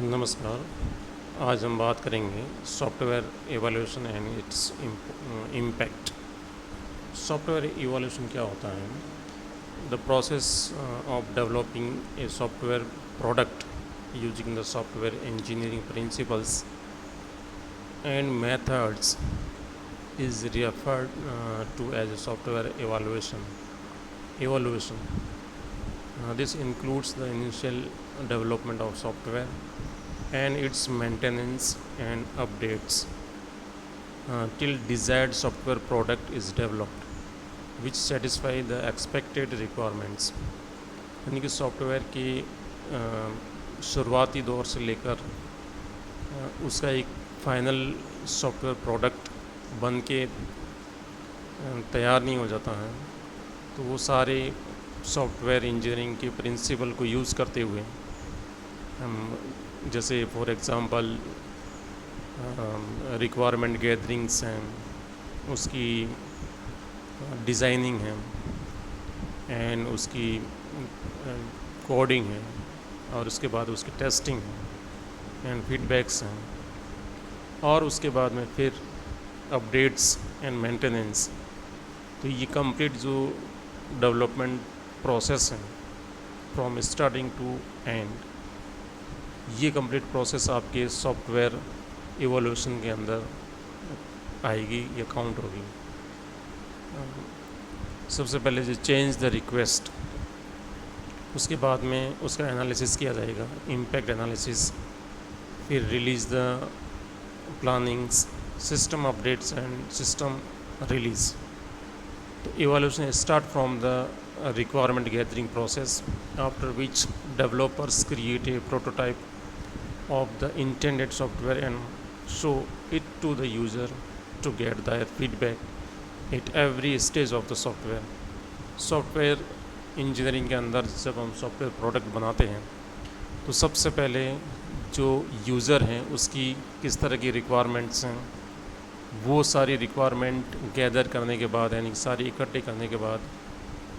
नमस्कार। आज हम बात करेंगे software evolution and its impact. Software evolution क्या होता है? The process of developing a software product using the software engineering principles and methods is referred to as a software evaluation. This includes the initial development of software and its maintenance and updates till desired software product is developed which satisfy the expected requirements. यानी कि software की शुरुआती दौर से लेकर उसका एक final software product बन के तैयार नहीं हो जाता है, तो वो सारे सॉफ्टवेयर इंजीनियरिंग के प्रिंसिपल को यूज़ करते हुए हम, जैसे फॉर एग्ज़ाम्पल रिक्वायरमेंट गैदरिंग्स हैं, उसकी डिज़ाइनिंग है एंड उसकी कोडिंग है, और उसके बाद उसकी टेस्टिंग है एंड फीडबैक्स हैं, और उसके बाद में फिर अपडेट्स एंड मेंटेनेंस। तो ये कंप्लीट जो डेवलपमेंट प्रोसेस है फ्रॉम स्टार्टिंग टू एंड, ये कंप्लीट प्रोसेस आपके सॉफ्टवेयर इवोल्यूशन के अंदर आएगी या काउंट होगी। सबसे पहले जो चेंज द रिक्वेस्ट, उसके बाद में उसका एनालिसिस किया जाएगा, इम्पैक्ट एनालिसिस, फिर release the plannings, system updates and system release. तो evolution start from the requirement gathering process, after which developers create a prototype of the intended software and show it to the user to get their feedback at every stage of the software. Software engineering के अंदर जब हम software product बनाते हैं तो सबसे पहले जो यूज़र हैं उसकी किस तरह की रिक्वायरमेंट्स हैं, वो सारी रिक्वायरमेंट गैदर करने के बाद, यानी सारी इकट्ठे करने के बाद,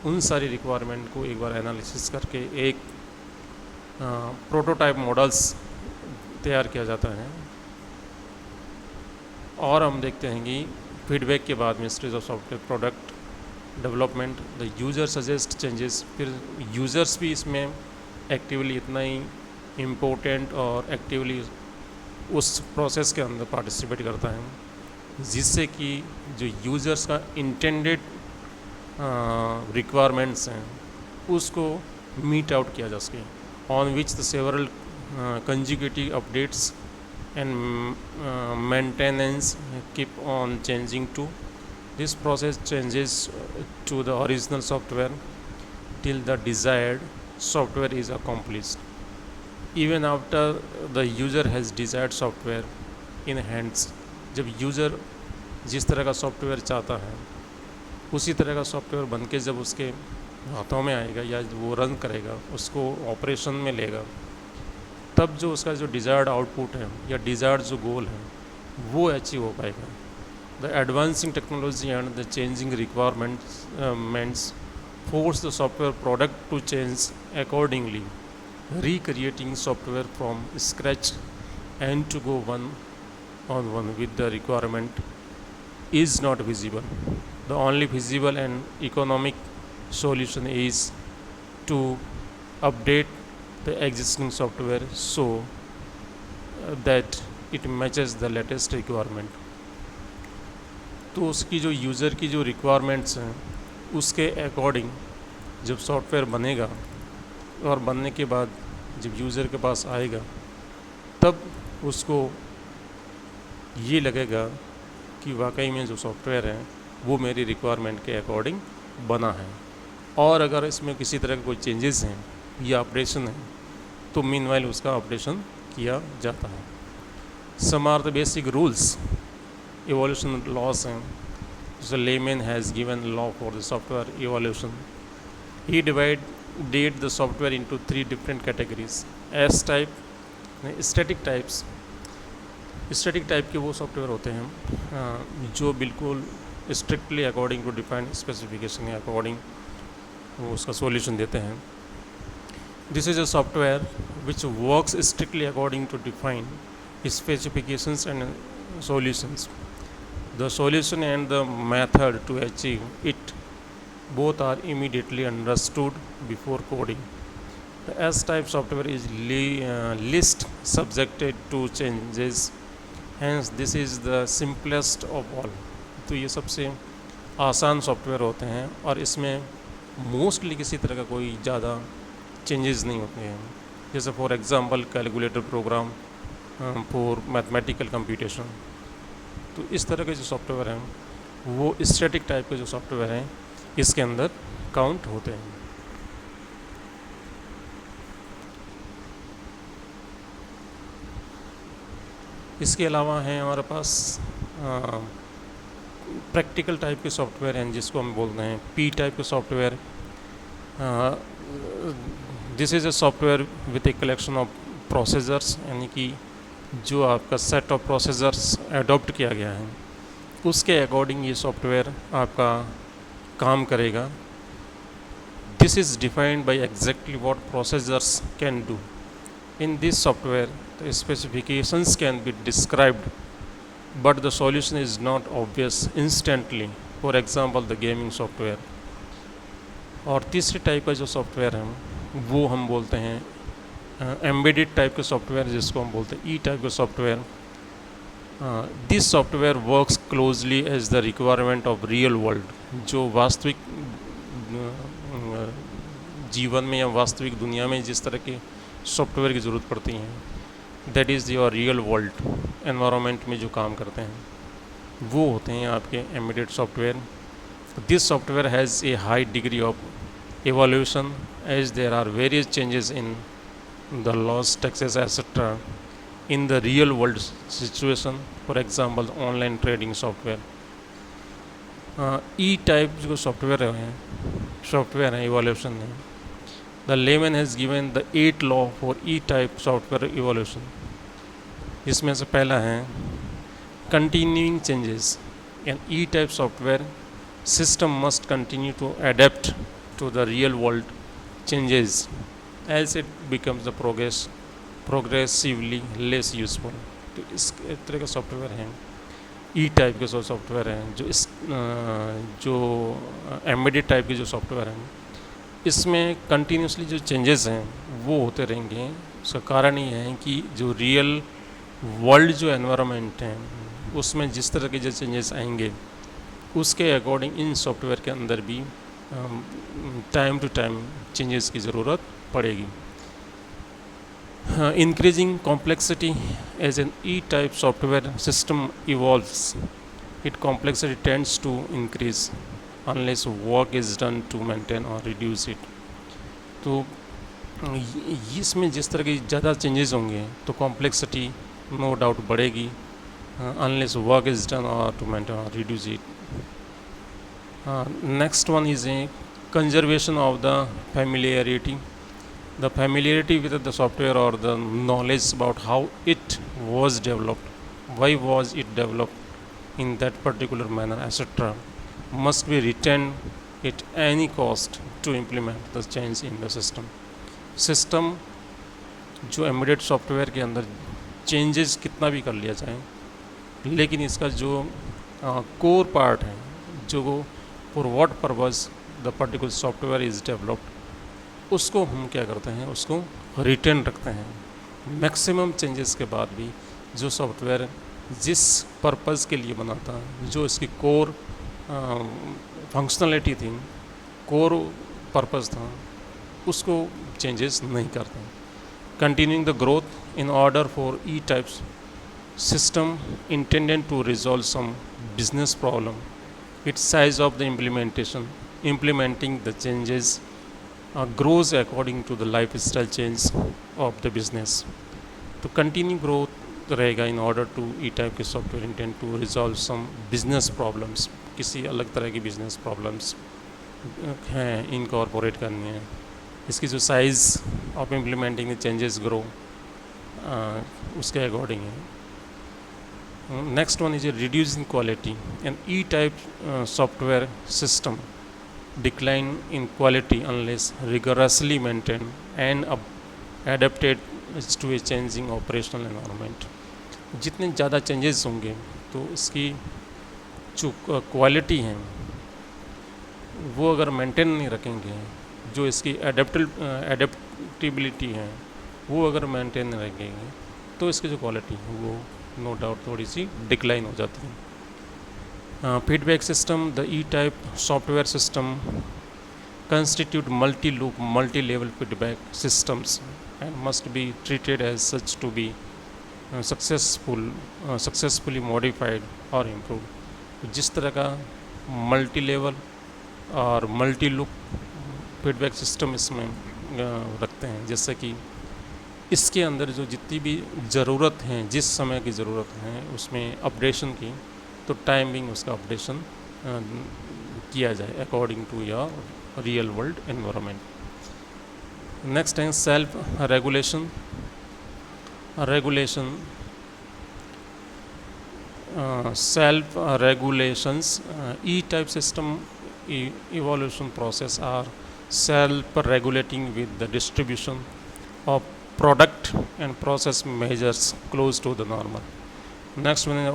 उन सारी रिक्वायरमेंट को एक बार एनालिसिस करके एक प्रोटोटाइप मॉडल्स तैयार किया जाता है। और हम देखते हैं कि फीडबैक के बाद में stage of software product development, the user suggest changes. फिर यूज़र्स भी इसमें एक्टिवली इतना ही इम्पोर्टेंट और एक्टिवली उस प्रोसेस के अंदर पार्टिसिपेट करता है, जिससे कि जो यूज़र्स का इंटेंडेड रिक्वायरमेंट्स हैं उसको मीट आउट किया जा सके, on which the several consecutive updates and maintenance keep on changing to this process changes to the original software till the desired software is accomplished. Even after the user has desired software in hands, जब user जिस तरह का software चाहता है उसी तरह का software बन के जब उसके हाथों में आएगा या वो रन करेगा, उसको ऑपरेशन में लेगा, तब जो उसका जो डिज़ायर्ड आउटपुट है या डिज़ायर्ड जो गोल है वो अचीव हो पाएगा। The advancing technology and the changing requirements force the software product to change accordingly. Recreating software from scratch and to go one on one with the requirement is not visible. The only visible and economic solution is to update the existing software so that it matches the latest requirement. तो उसकी जो user की जो requirements हैं उसके according जब software बनेगा और बनने के बाद जब यूज़र के पास आएगा, तब उसको ये लगेगा कि वाकई में जो सॉफ्टवेयर है वो मेरी रिक्वायरमेंट के अकॉर्डिंग बना है। और अगर इसमें किसी तरह के कोई चेंजेस हैं या अपडेशन है तो मीनवाइल उसका अपडेशन किया जाता है। Some are the basic rules evolution laws हैं। The layman has given law for the software evolution. He divided the software into three different categories. S type, static types. Static type के वो software होते हैं जो बिल्कुल strictly according to defined specification के according वो उसका सॉल्यूशन देते हैं। This is a software which works strictly according to defined specifications and solutions. The solution and the method to achieve it both are immediately understood before coding. The S-type software is least subjected to changes, hence this is the simplest of all. तो ये सबसे आसान software होते हैं और इसमें mostly किसी तरह का कोई ज़्यादा चेंजेस नहीं होते हैं. जैसे for example calculator program for mathematical computation. तो इस तरह के जो सॉफ्टवेयर हैं वो स्टैटिक टाइप के जो सॉफ्टवेयर हैं इसके अंदर काउंट होते हैं. इसके अलावा हैं हमारे पास प्रैक्टिकल टाइप के सॉफ्टवेयर हैं जिसको हम बोलते हैं पी टाइप के software. This is a software with a collection of processors, यानी कि जो आपका सेट ऑफ प्रोसेसर्स अडॉप्ट किया गया है उसके अकॉर्डिंग ये सॉफ्टवेयर आपका काम करेगा. This is defined by exactly what processors can do. In this software, the specifications can be described, but the solution is not obvious instantly. For example, the gaming software. और तीसरे type का जो software है वो हम बोलते हैं embedded type के सॉफ्टवेयर, जिसको हम बोलते हैं ई टाइप के software. This software works closely as the requirement of real world. जो वास्तविक जीवन में या वास्तविक दुनिया में जिस तरह के सॉफ्टवेयर की ज़रूरत पड़ती हैं, that is your real world environment में जो काम करते हैं वो होते हैं आपके embedded software. This software has a high degree of evolution as there are various changes in the laws, taxes etcetera in the real world situation. For example online trading software. E type जो software हैं evolution है. The layman has given the 8 law for E-type software evolution. इसमें से पहला है continuing changes. An E-type software system must continue to adapt to the real world changes as it becomes the progressively less useful. तो इस तरह का software है ई type के सॉफ्टवेयर हैं जो एम्बेडेड टाइप के जो सॉफ्टवेयर हैं इसमें कंटिन्यूसली जो चेंजेस हैं वो होते रहेंगे. उसका कारण ये है कि जो रियल वर्ल्ड जो एनवायरनमेंट है उसमें जिस तरह के जो चेंजेस आएंगे उसके अकॉर्डिंग इन सॉफ्टवेयर के अंदर भी टाइम टू टाइम चेंजेस की ज़रूरत पड़ेगी. Increasing complexity as an E type software system evolves, it complexity tends to increase unless work is done to maintain or reduce it. तो इसमें जिस तरह की ज़्यादा चेंजेस होंगे तो कॉम्प्लेक्सिटी नो डाउट बढ़ेगी unless work is done or to maintain or reduce it. Next one is a conservation of the familiarity. The familiarity with the software or the knowledge about how it was developed, why was it developed in that particular manner, etc. must be retained at any cost to implement the change in the system. System जो embedded software के अंदर changes कितना भी कर लिया जाए, लेकिन इसका जो कोर पार्ट है, जो for what purpose the particular software is developed, उसको हम क्या करते हैं, उसको रिटेन रखते हैं. मैक्सिमम चेंजेस के बाद भी जो सॉफ्टवेयर जिस पर्पज़ के लिए बना था, जो इसकी कोर फंक्शनलिटी थी, कोर पर्पस था, उसको चेंजेस नहीं करते. Continuing the growth in order for E types system intended to resolve some business problem. Its size of the implementing the changes grows according to the lifestyle change of the business. तो continue growth रहेगा in order to E type के software intend to resolve some business problems. किसी अलग तरह की business problems हैं incorporate करनी है. इसकी जो size of implementing the changes grow उसके अकॉर्डिंग है. Next one is reducing quality. An E type software system decline in quality unless rigorously maintained and adapted to a changing operational environment. जितने ज़्यादा changes होंगे तो इसकी जो quality है वो अगर मेंटेन नहीं रखेंगे, जो इसकी एडेप्टिबिलिटी है वो अगर मेंटेन नहीं रखेंगे तो इसकी जो क्वालिटी है वो नो डाउट थोड़ी सी डिक्लाइन हो जाती है. Feedback system, the E type software system constitute multi-loop, multi-level feedback systems and must be treated as such to be successfully modified or improved. तो जिस तरह का मल्टी लेवल और मल्टी लूप फीडबैक सिस्टम इसमें रखते हैं, जैसे कि इसके अंदर जो जितनी भी ज़रूरत हैं, जिस समय की ज़रूरत है उसमें अपडेशन की, तो टाइमिंग उसका अपडेशन किया जाए according to your real world environment. Next is self regulation. Self regulations, E-type system evolution process are self regulating with the distribution of product and process measures close to the normal. Next one is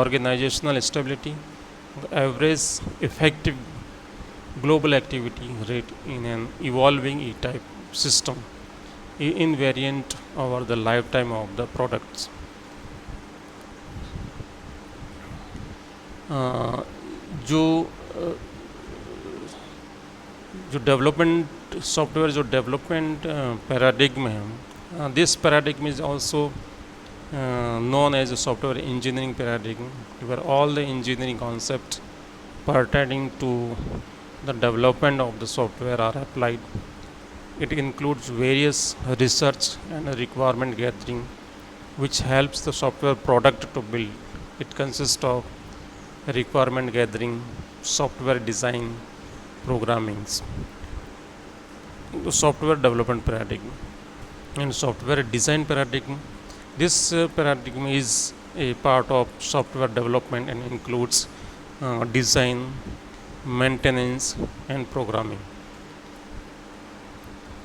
organizational stability. The average effective global activity rate in an evolving E-type system invariant over the lifetime of the products. जो development software जो development paradigm है, this paradigm is also known as a software engineering paradigm, where all the engineering concepts pertaining to the development of the software are applied. It includes various research and requirement gathering which helps the software product to build. It consists of requirement gathering, software design, programming. The software development paradigm and software design paradigm. This paradigm is a part of software development and includes design, maintenance and programming.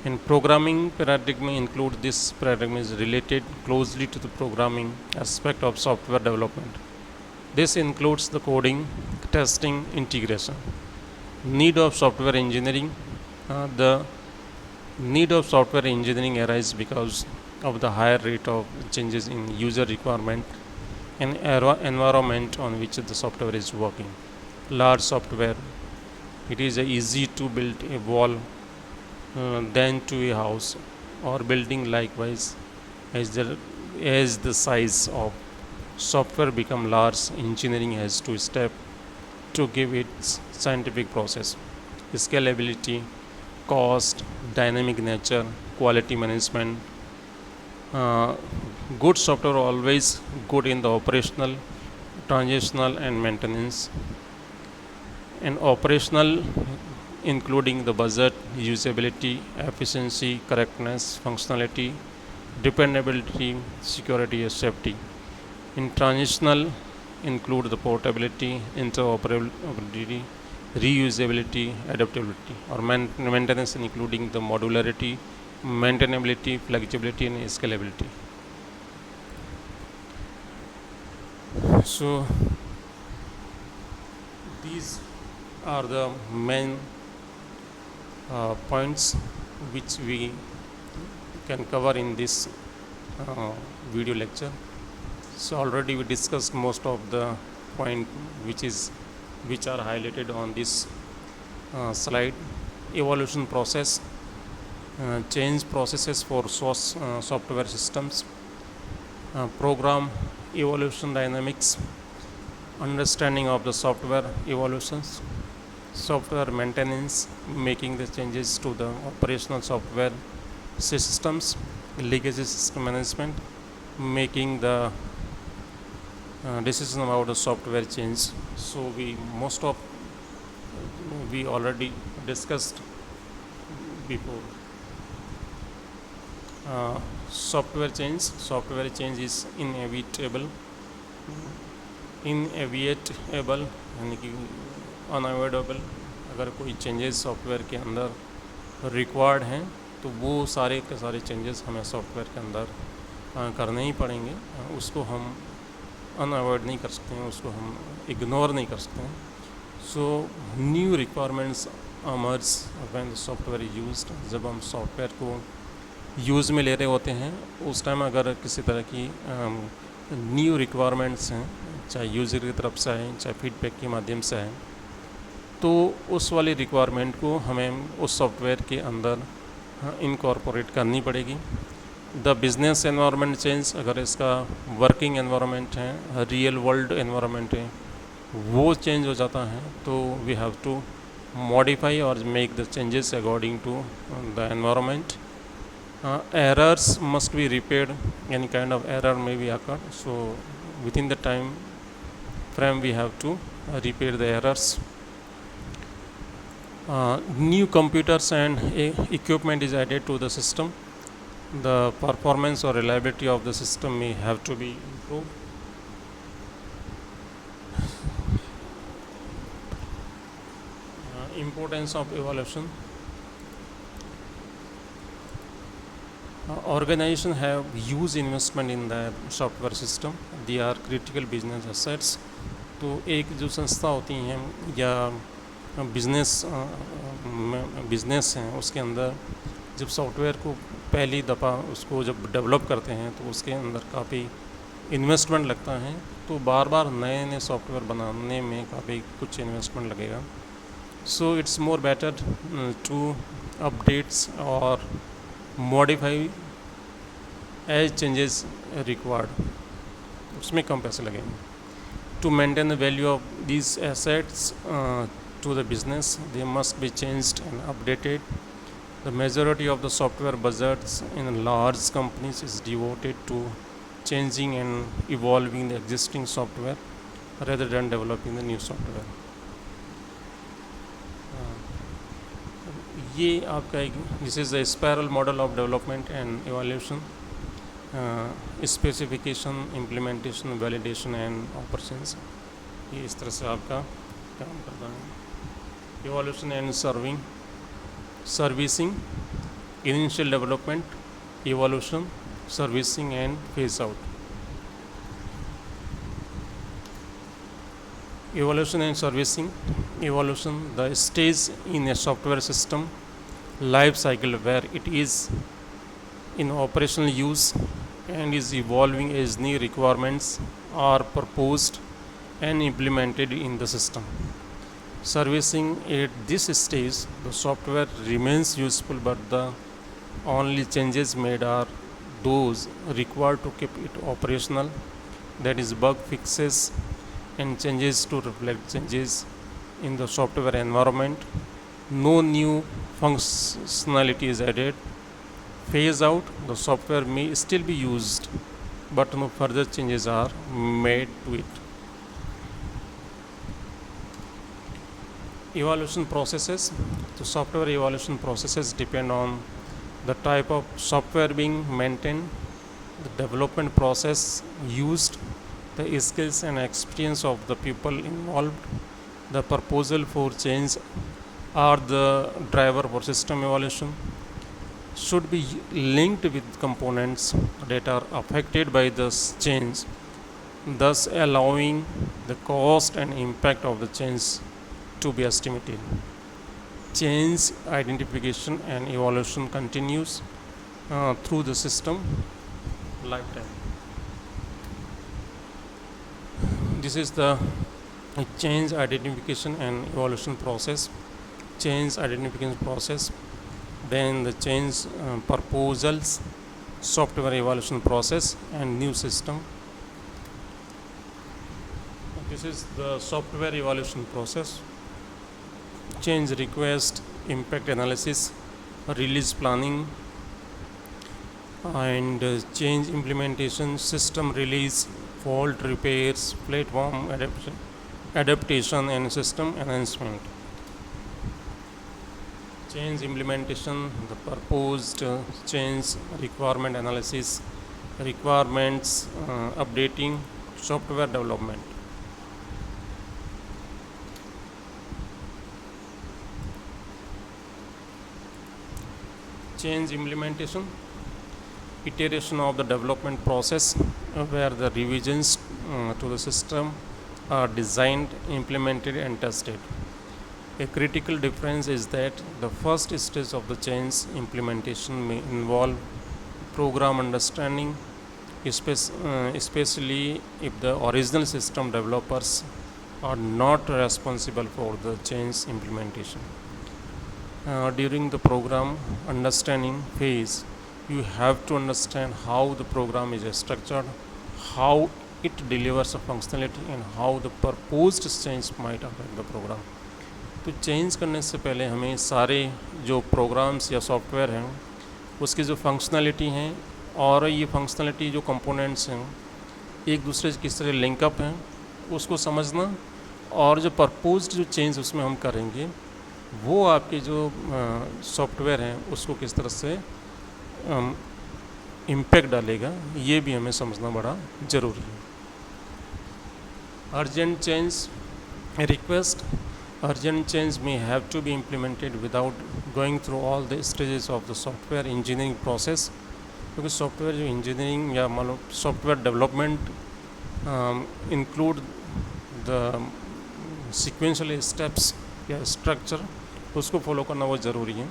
In programming paradigm include this paradigm is related closely to the programming aspect of software development. This includes the coding, testing, integration. Need of software engineering. The need of software engineering arises because of the higher rate of changes in user requirement and environment on which the software is working. Large software, it is easy to build a wall than to a house or building. Likewise, as the size of software become large, engineering has to step to give its scientific process, scalability, cost, dynamic nature, quality management. Good software always good in the operational, transitional and maintenance. And operational including the budget, usability, efficiency, correctness, functionality, dependability, security and safety. In transitional include the portability, interoperability, reusability, adaptability. Or maintenance including the modularity, maintainability, flexibility and scalability. So these are the main points which we can cover in this video lecture. So already we discussed most of the point which are highlighted on this slide. Evolution process, change processes for software systems, program evolution dynamics, understanding of the software evolutions, software maintenance, making the changes to the operational software systems, legacy system management, making the decision about the software change. So we already discussed before. Software change is inevitable यानी कि unavoidable अगर कोई changes software के अंदर required हैं तो वो सारे के सारे चेंजेस हमें सॉफ्टवेयर के अंदर करने ही पड़ेंगे। उसको हम अनअवॉइड नहीं कर सकते हैं, उसको हम इग्नोर नहीं कर सकते हैं। So new requirements emerged when the software is used. जब हम सॉफ्टवेयर को यूज़ में ले रहे होते हैं उस टाइम अगर किसी तरह की न्यू रिक्वायरमेंट्स हैं, चाहे यूज़र की तरफ से आए चाहे फीडबैक के माध्यम से आए, तो उस वाली रिक्वायरमेंट को हमें उस सॉफ्टवेयर के अंदर इनकॉर्पोरेट करनी पड़ेगी। द बिज़नेस एनवायरनमेंट चेंज, अगर इसका वर्किंग एनवायरनमेंट है, रियल वर्ल्ड एनवायरनमेंट है, वो चेंज हो जाता है, तो वी हैव टू मॉडिफाई और make the changes according to the environment. Errors must be repaired, any kind of error may be occurred, so within the time frame we have to repair the errors. New computers and equipment is added to the system. The performance or reliability of the system may have to be improved. Importance of evaluation. Organization have huge investment in the software system. They are critical business assets. तो एक जो संस्था होती हैं या business हैं उसके अंदर जब सॉफ्टवेयर को पहली दफ़ा उसको जब डेवलप करते हैं तो उसके अंदर काफ़ी इन्वेस्टमेंट लगता है, तो बार बार नए नए सॉफ्टवेयर बनाने में काफ़ी कुछ इन्वेस्टमेंट लगेगा। So it's more better to updates और मॉडिफाई एज चेंजेस रिक्वायर्ड, उसमें कम पैसे लगेंगे। To maintain the value of these assets to the business they must be changed and updated. The majority of the software budgets in large companies is devoted to changing and evolving the existing software rather than developing the new software. ये आपका एक this is the spiral model of development and evolution, specification, implementation, validation and operations. ये इस तरह से आपका काम करता है। Evolution and servicing, initial development, evolution, servicing and phase out. Evolution and servicing. Evolution, the stage in a software system life cycle where it is in operational use and is evolving as new requirements are proposed and implemented in the system. Servicing, at this stage the software remains useful but the only changes made are those required to keep it operational, that is bug fixes and changes to reflect changes in the software environment. No new functionality is added. Phase out, the software may still be used but no further changes are made to it. Evaluation processes. The software evaluation processes depend on the type of software being maintained, the development process used, the skills and experience of the people involved. The proposal for change or the driver for system evaluation should be linked with components that are affected by this change, thus allowing the cost and impact of the change to be estimated. Change identification and evaluation continues through the system lifetime. This is the change identification and evaluation process. Change identification process, then the change proposals, software evaluation process and new system. This is the software evaluation process. Change request, impact analysis, release planning and change implementation, system release, fault repairs, platform adaptation and system enhancement. Change implementation, the proposed change, requirement analysis, requirements updating, software development. Change implementation, iteration of the development process where the revisions to the system are designed, implemented, and tested. A critical difference is that the first stage of the change implementation may involve program understanding, especially if the original system developers are not responsible for the change implementation. During the program understanding phase, you have to understand how the program is structured, how it delivers a functionality, and how the proposed change might affect the program. तो change करने से पहले हमें सारे जो programmes या software हैं उसकी जो फंक्शनैलिटी हैं और ये फंक्शनैलिटी जो कंपोनेंट्स हैं एक दूसरे से किस तरह लिंकअप हैं उसको समझना, और जो प्रपोज्ड जो चेंज उसमें हम करेंगे वो आपके जो सॉफ्टवेयर हैं उसको किस तरह से इम्पैक्ट डालेगा, ये भी हमें समझना बड़ा ज़रूरी है. Urgent change request. Urgent change may have to be implemented without going through all the stages of the software engineering process, क्योंकि सॉफ्टवेयर जो इंजीनियरिंग या मान लो software development include the sequential steps या स्ट्रक्चर, उसको फॉलो करना बहुत ज़रूरी है.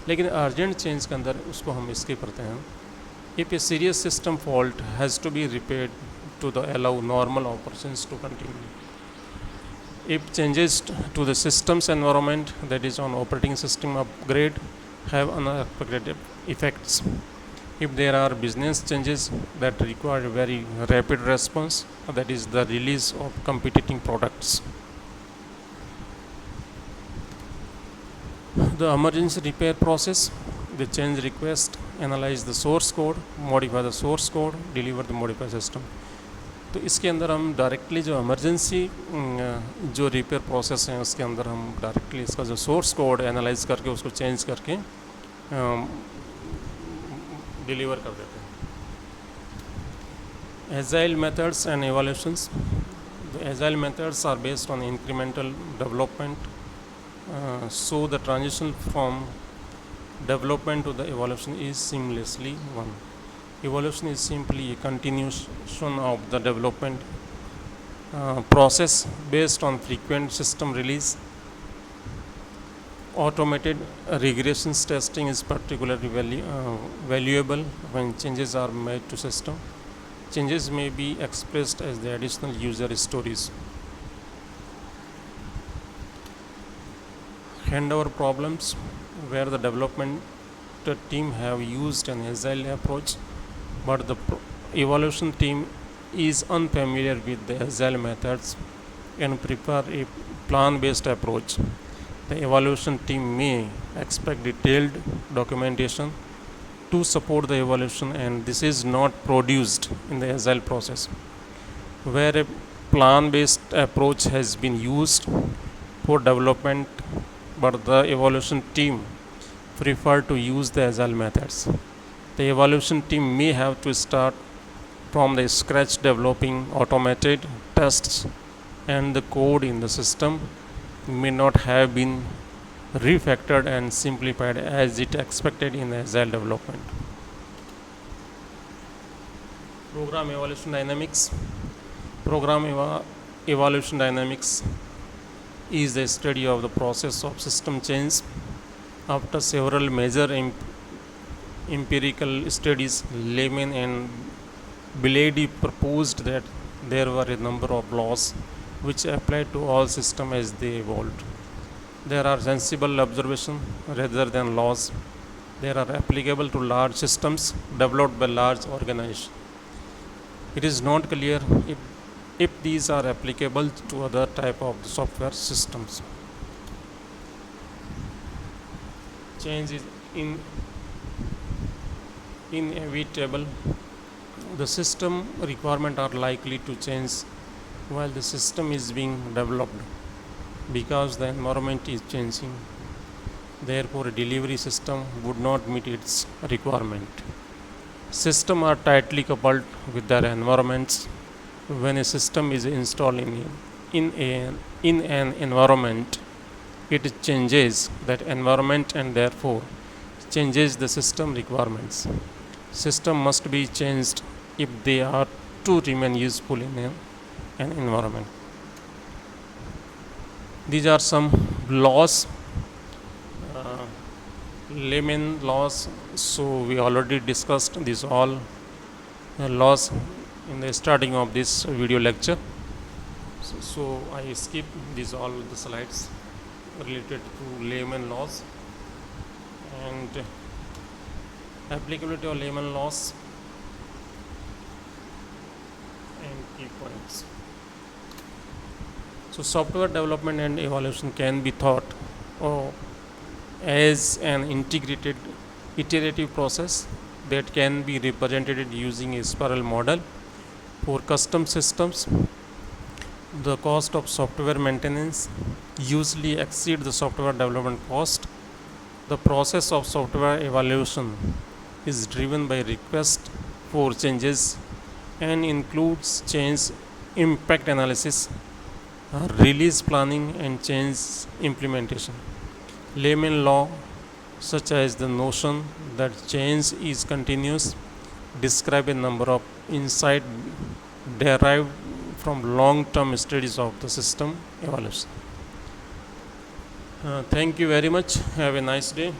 लेकिन अर्जेंट चेंज के अंदर उसको हम स्किप करते हैं. If a serious system fault has to be repaired to the allow normal operations to continue. If changes to the system's environment, that is on operating system upgrade, have unexpected effects. If there are business changes that require very rapid response, that is the release of competing products. The emergency repair process, the change request, analyze the source code, modify the source code, deliver the modified system. तो इसके अंदर हम directly जो emergency जो repair process है उसके अंदर हम डायरेक्टली इसका जो सोर्स कोड एनालाइज करके उसको चेंज करके डिलीवर कर देते हैं. Agile methods and evolutions. The agile methods are based on incremental development, so the transition from development to the evolution is seamlessly one. Evolution is simply a continuation of the development process based on frequent system release. Automated regression testing is particularly valuable when changes are made to system. Changes may be expressed as the additional user stories. Handover problems, where the development team have used an agile approach, but the evaluation team is unfamiliar with the agile methods and prefer a plan-based approach. The evaluation team may expect detailed documentation to support the evaluation, and this is not produced in the agile process. Where a plan-based approach has been used for development, but the evaluation team prefer to use the agile methods. The evaluation team may have to start from the scratch developing automated tests, and the code in the system may not have been refactored and simplified as it expected in the agile development. Program evaluation dynamics. Program evaluation dynamics is the study of the process of system change. After several major empirical studies, Lehman and Bilaty proposed that there were a number of laws which applied to all systems as they evolved. There are sensible observations rather than laws. They are applicable to large systems developed by large organizations. It is not clear if these are applicable to other type of software systems. Change is inevitable. The system requirements are likely to change while the system is being developed because the environment is changing. Therefore, a delivery system would not meet its requirement. Systems are tightly coupled with their environments. When a system is installed in an environment, it changes that environment, and therefore changes the system requirements. System must be changed if they are to remain useful in an environment. These are some laws, uh, layman laws. So we already discussed these all laws in the starting of this video lecture. So I skip these all the slides related to layman laws and applicability of layman laws and key points. So software development and evaluation can be thought of as an integrated iterative process that can be represented using a spiral model. For custom systems, the cost of software maintenance usually exceeds the software development cost. The process of software evaluation is driven by request for changes and includes change impact analysis, release planning, and change implementation. Layman law, such as the notion that change is continuous, describe a number of insights derived from long-term studies of the system evaluation. Thank you very much. Have a nice day.